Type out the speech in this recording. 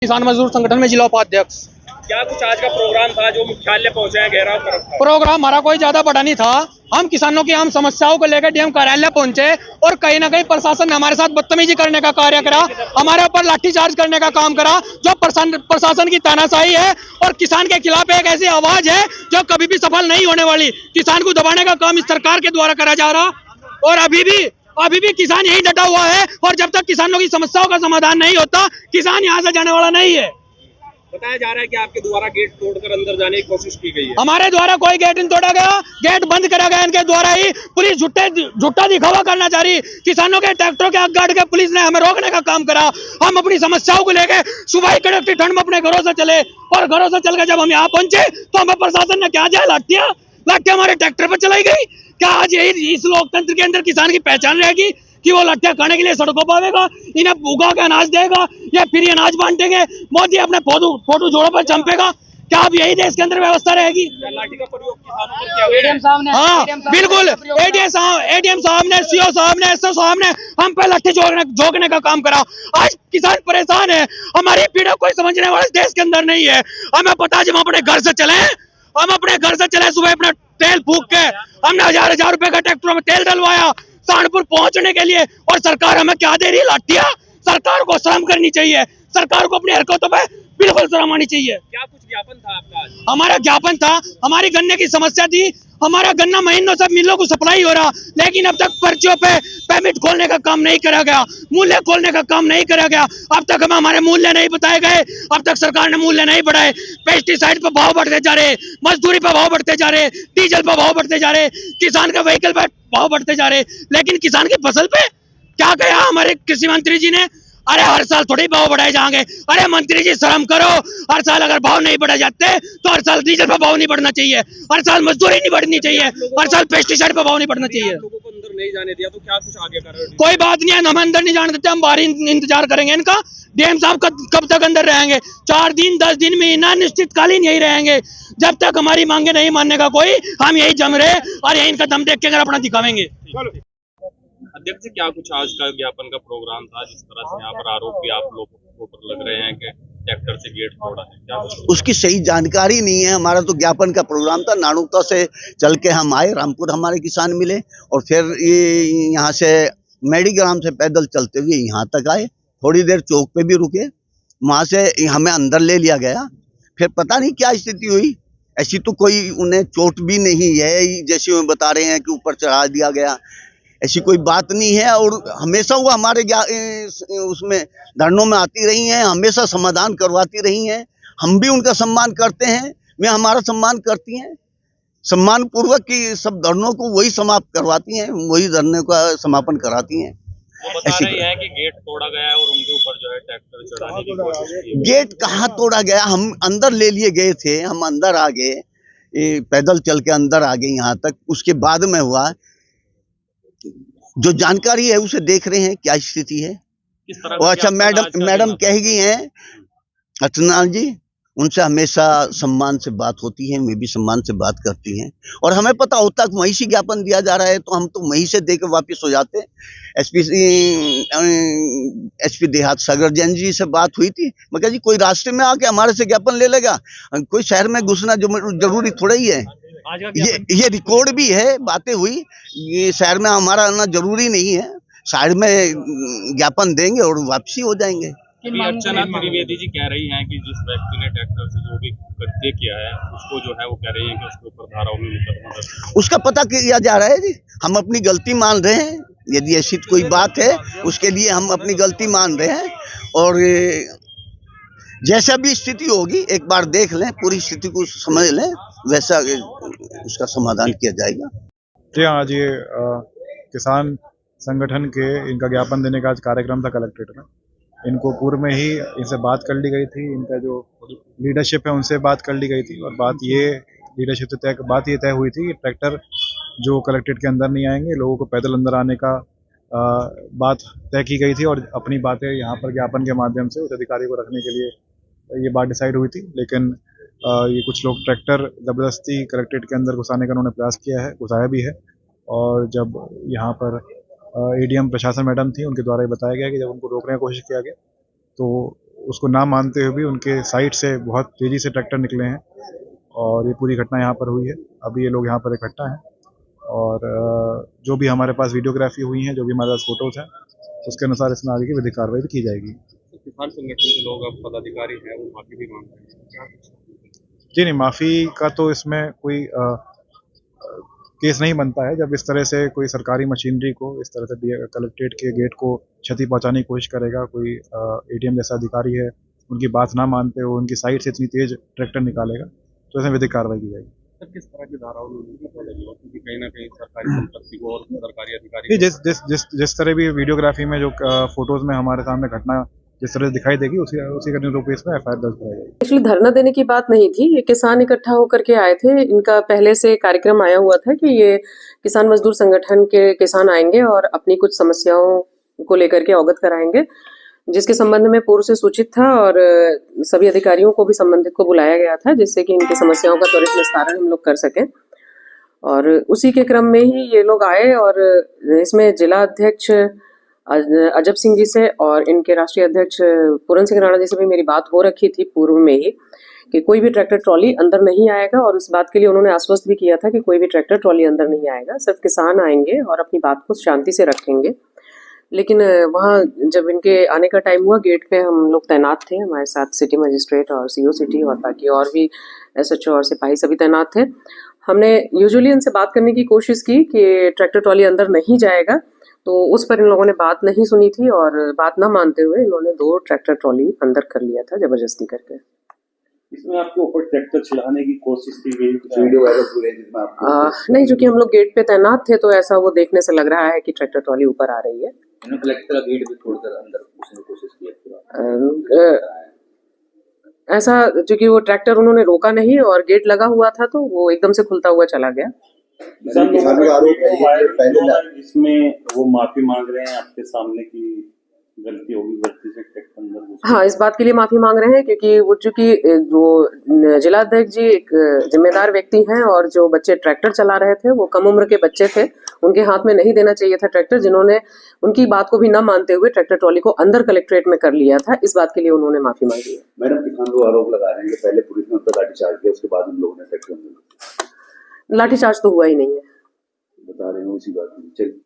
किसान मजदूर संगठन में जिला उपाध्यक्ष। क्या कुछ आज का प्रोग्राम था जो मुख्यालय पहुंचा है, घेराव कर रखा है? प्रोग्राम हमारा कोई ज्यादा बड़ा नहीं था। हम किसानों की आम समस्याओं को लेकर डीएम कार्यालय पहुंचे और कहीं ना कहीं प्रशासन ने हमारे साथ बदतमीजी करने का कार्य करा, हमारे ऊपर लाठीचार्ज करने का काम करा, जो प्रशासन की तानाशाही है और किसान के खिलाफ एक ऐसी आवाज है जो कभी भी सफल नहीं होने वाली। किसान को दबाने का काम इस सरकार के द्वारा करा जा रहा और अभी भी किसान यही डटा हुआ है और जब तक किसानों की समस्याओं का समाधान नहीं होता किसान यहाँ से जाने वाला नहीं है। बताया जा रहा है कि आपके द्वारा गेट तोड़कर अंदर जाने की कोशिश की गई है। हमारे द्वारा कोई गेट नहीं तोड़ा गया, गेट बंद करा गया इनके द्वारा ही। पुलिस झूठा दिखावा करना चाह रही। किसानों के ट्रैक्टरों के आग गाड़ के पुलिस ने हमें रोकने का काम करा। हम अपनी समस्याओं को लेकर सुबह ही कड़कती ठंड में अपने घरों से चले और घरों से चलकर जब हम यहाँ पहुंचे तो हमें प्रशासन ने क्या दिया, लाठियां हमारे ट्रैक्टर पर चलाई गई। क्या आज यही इस लोकतंत्र के अंदर किसान की पहचान रहेगी कि वो लट्ठियां खाने के लिए सड़कों पर आवेगा, इन्हें उगा के अनाज देगा या फिर ये अनाज बांटेंगे, मोदी अपने फोटो जोड़ों पर चंपेगा? क्या अब यही देश के अंदर व्यवस्था रहेगी? लाठी का प्रयोग किसानों पर किया गया है। हाँ बिल्कुल, एडीएम साहब ने, सीओ साहब ने, एसओ साहब ने हम पे लाठी झोंकने का काम करा। आज किसान परेशान है, हमारी पीड़ा कोई समझने वाले देश के अंदर नहीं है। हमें पता है जब हम अपने घर से चले सुबह अपना तेल फूक के हमने हजार रुपए का ट्रैक्टर में तेल डलवाया सहारनपुर पहुंचने के लिए और सरकार हमें क्या दे रही है, लाठियां। सरकार को शर्म करनी चाहिए, सरकार को अपनी हरकतों पे बिल्कुल शर्म आनी चाहिए। क्या कुछ ज्ञापन था आपका आज? हमारा ज्ञापन था, हमारी गन्ने की समस्या थी। हमारा गन्ना महीनों से मिलों को सप्लाई हो रहा, लेकिन अब तक पर्चियों पे पेमेंट खोलने का काम नहीं करा गया, मूल्य खोलने का काम नहीं करा गया। अब तक हमें हमारे मूल्य नहीं बताए गए, अब तक सरकार ने मूल्य नहीं बढ़ाए। पेस्टिसाइड पे भाव बढ़ते जा रहे, मजदूरी पे भाव बढ़ते जा रहे, डीजल पे भाव बढ़ते जा रहे, किसान के व्हीकल पे भाव बढ़ते जा रहे, लेकिन किसान की फसल पे क्या कहा हमारे कृषि मंत्री जी ने? अरे हर साल थोड़ी भाव बढ़ाए जाएंगे। अरे मंत्री जी शर्म करो, हर साल अगर भाव नहीं बढ़ाए जाते तो हर साल डीजल पर भाव नहीं बढ़ना चाहिए, हर साल मजदूरी नहीं बढ़नी चाहिए, हर साल पेस्टिसाइड पर भाव नहीं बढ़ना चाहिए। लोगों को अंदर नहीं जाने दिया तो क्या कुछ आगे कर रहे हो? कोई बात नहीं है, हम अंदर नहीं जाने देते, हम बाहर इंतजार करेंगे इनका। डीएम साहब कब तक अंदर रहेंगे? 4 दिन 10 दिन महीना निश्चितकालीन यही रहेंगे। जब तक हमारी मांगे नहीं मानने का कोई, हम यही जम रहे और यही इनका दम देख के अगर अपना दिखावेंगे। अध्यक्ष जी, क्या कुछ आज का ज्ञापन का प्रोग्राम था? जिस तरह से यहाँ पर आरोप भी आप लोगों के ऊपर लग रहे हैं कि ट्रैक्टर से गेट तोड़ा है, क्या उसकी सही जानकारी नहीं है। हमारा तो ज्ञापन का प्रोग्राम था, नानुता से चल के हम आए, रामपुर हमारे किसान मिले और फिर ये यहाँ से मेडीग्राम से पैदल चलते हुए यहाँ तक आए। थोड़ी देर चौक पे भी रुके, वहां से हमें अंदर ले लिया गया। फिर पता नहीं क्या स्थिति हुई, ऐसी तो कोई उन्हें चोट भी नहीं है जैसे वो बता रहे हैं कि ऊपर चढ़ा दिया गया, ऐसी कोई बात नहीं है। और हमेशा वो हमारे उसमें धरनों में आती रही हैं, हमेशा समाधान करवाती रही हैं। हम भी उनका सम्मान करते हैं, वे हमारा सम्मान करती हैं। सम्मान पूर्वक की सब धरनों को वही समाप्त करवाती हैं, वही धरने का समापन कराती हैं। वो बता रहे हैं कि गेट तोड़ा गया है और उनके ऊपर जो है ट्रैक्टर चढ़ाने की कोशिश की है। गेट कहाँ तोड़ा गया? हम अंदर ले लिए गए थे, हम अंदर आ गए, पैदल चल के अंदर आ गए यहाँ तक। उसके बाद में हुआ जो जानकारी है उसे देख रहे हैं क्या स्थिति है। और अच्छा, मैडम कह गई हैं अर्चना जी, उनसे हमेशा सम्मान से बात होती है, वे भी सम्मान से बात करती हैं और हमें पता होता है कि वहीं से ज्ञापन दिया जा रहा है तो हम तो वहीं से देकर वापस हो जाते। एसपी देहात सागर जैन जी से बात हुई थी, मैं कहा जी कोई रास्ते में आके हमारे से ज्ञापन ले लेगा, कोई शहर में घुसना जरूरी थोड़ा ही है। ये रिकॉर्ड भी है, बातें हुई, ये शहर में हमारा आना जरूरी नहीं है, शहर में ज्ञापन देंगे और वापसी हो जाएंगे। अर्चना त्रिवेदी जी कह रही हैं कि जिस व्यक्ति ने ट्रैक्टर से जो भी कृत्य किया है उसको जो है वो कह रही हैं कि उसके ऊपर धाराओं में मुकदमा दर्ज। उसका पता किया जा रहा है जी, हम अपनी गलती मान रहे हैं। यदि ऐसी कोई बात है उसके लिए हम अपनी गलती मान रहे हैं और जैसा भी स्थिति होगी एक बार देख लें, पूरी स्थिति को समझ लें, वैसा उसका समाधान किया जाएगा। जी हाँ, आज ये किसान संगठन के इनका ज्ञापन देने का आज कार्यक्रम था कलेक्ट्रेट में। इनको पूर्व में ही इनसे बात कर ली गई थी, इनका जो लीडरशिप है उनसे बात कर ली गई थी और बात ये लीडरशिप से बात ये तय हुई थी कि ट्रैक्टर जो कलेक्ट्रेट के अंदर नहीं आएंगे, लोगों को पैदल अंदर आने का बात तय की गई थी और अपनी बातें यहाँ पर ज्ञापन के माध्यम से उच्च अधिकारी को रखने के लिए ये बात डिसाइड हुई थी। लेकिन ये कुछ लोग ट्रैक्टर ज़बरदस्ती कलेक्ट्रेट के अंदर घुसाने का उन्होंने प्रयास किया है, घुसाया भी है। और जब यहाँ पर एडीएम प्रशासन मैडम थी, उनके द्वारा ये बताया गया कि जब उनको रोकने की कोशिश किया गया तो उसको ना मानते हुए भी उनके साइड से बहुत तेज़ी से ट्रैक्टर निकले हैं और ये पूरी घटना यहाँ पर हुई है। अभी ये लोग यहाँ पर इकट्ठा हैं और जो भी हमारे पास वीडियोग्राफी हुई है, जो भी हमारे पास फोटोज़ हैं, उसके अनुसार इसमें आगे की विधिक कार्रवाई भी की जाएगी। किसान संगठन के लोग अब पदाधिकारी हैं, वो माफी भी मांग रहे हैं। जी नहीं, माफ़ी का तो इसमें कोई केस नहीं बनता है। जब इस तरह से कोई सरकारी मशीनरी को इस तरह से कलेक्ट्रेट के गेट को क्षति पहुंचाने की कोशिश करेगा, कोई एडीएम जैसा अधिकारी है, उनकी बात ना मानते हो उनकी साइड से इतनी तेज ट्रैक्टर निकालेगा तो इसमें विधिक कार्रवाई की जाएगी। सर, किस तरह की धाराओं में क्योंकि कहीं ना कहीं सरकारी संपत्ति को और सरकारी अधिकारी जिस तरह भी वीडियोग्राफी में जो फोटोज में हमारे सामने घटना जिस तरह दिखाई देगी उसी का निरूप इसमें एफआईआर दर्ज कराई जाएगी। एक्चुअली धरना देने की बात नहीं थी, ये किसान इकट्ठा होकर के आए थे। इनका पहले से कार्यक्रम आया हुआ था कि ये किसान मजदूर संगठन के किसान आएंगे और अपनी कुछ समस्याओं को लेकर के अवगत कराएंगे, जिसके संबंध में पूर्व से सूचित था और सभी अधिकारियों को भी संबंधित को बुलाया गया था, जिससे कि इनकी समस्याओं का त्वरित निस्तारण हम लोग कर सकें। और उसी के क्रम में ही ये लोग आए और इसमें जिला अध्यक्ष अजब सिंह जी से और इनके राष्ट्रीय अध्यक्ष पूरन सिंह राणा जी से भी मेरी बात हो रखी थी पूर्व में ही कि कोई भी ट्रैक्टर ट्रॉली अंदर नहीं आएगा, और उस बात के लिए उन्होंने आश्वस्त भी किया था कि कोई भी ट्रैक्टर ट्रॉली अंदर नहीं आएगा, सिर्फ किसान आएंगे और अपनी बात को शांति से रखेंगे। लेकिन वहाँ जब इनके आने का टाइम हुआ, गेट पे हम लोग तैनात थे, हमारे साथ सिटी मजिस्ट्रेट और सीओ सिटी और बाकी और भी एसएचओ और सिपाही सभी तैनात थे। हमने यूजुअली इनसे बात करने की कोशिश की कि ट्रैक्टर ट्रॉली अंदर नहीं जाएगा, तो उस पर इन लोगों ने बात नहीं सुनी थी और बात ना मानते हुए इन्होंने 2 ट्रैक्टर ट्रॉली अंदर कर लिया था जबरदस्ती करके। इसमें आपके ऊपर ट्रैक्टर चढ़ाने की कोशिश की गई, वीडियो वायरल हो रही है। नहीं, चूंकि हम लोग गेट पे तैनात थे तो ऐसा वो देखने से लग रहा है कि ट्रैक्टर ट्रॉली ऊपर आ रही है। कलेक्टर का गेट भी तोड़कर अंदर घुसने की कोशिश की। ऐसा चूंकि वो ट्रैक्टर उन्होंने रोका नहीं और गेट लगा हुआ था तो वो एकदम से खुलता हुआ चला गया। किसानों का आरोप है पहले इसमें वो माफी मांग रहे हैं आपके सामने की गलती होगी, गलती से ट्रैक्टर अंदर। हाँ, इस बात के लिए माफी मांग रहे हैं क्योंकि वो चूंकि जो जिला अध्यक्ष जी एक जिम्मेदार व्यक्ति हैं और जो बच्चे ट्रैक्टर चला रहे थे वो कम उम्र के बच्चे थे, उनके हाथ में नहीं देना चाहिए था ट्रैक्टर, जिन्होंने उनकी बात को भी न मानते हुए ट्रैक्टर ट्रॉली को अंदर कलेक्ट्रेट में कर लिया था। इस बात के लिए उन्होंने माफी मांगी है। मैडम, किसान लोग आरोप लगा रहे हैं कि पहले पुलिस ने उन पर लाठीचार्ज किया, उसके बाद उन लोगों ने ट्रैक्टर लाठीचार्ज तो हुआ ही नहीं है, बता रहे हैं उसी बात में। चलिए।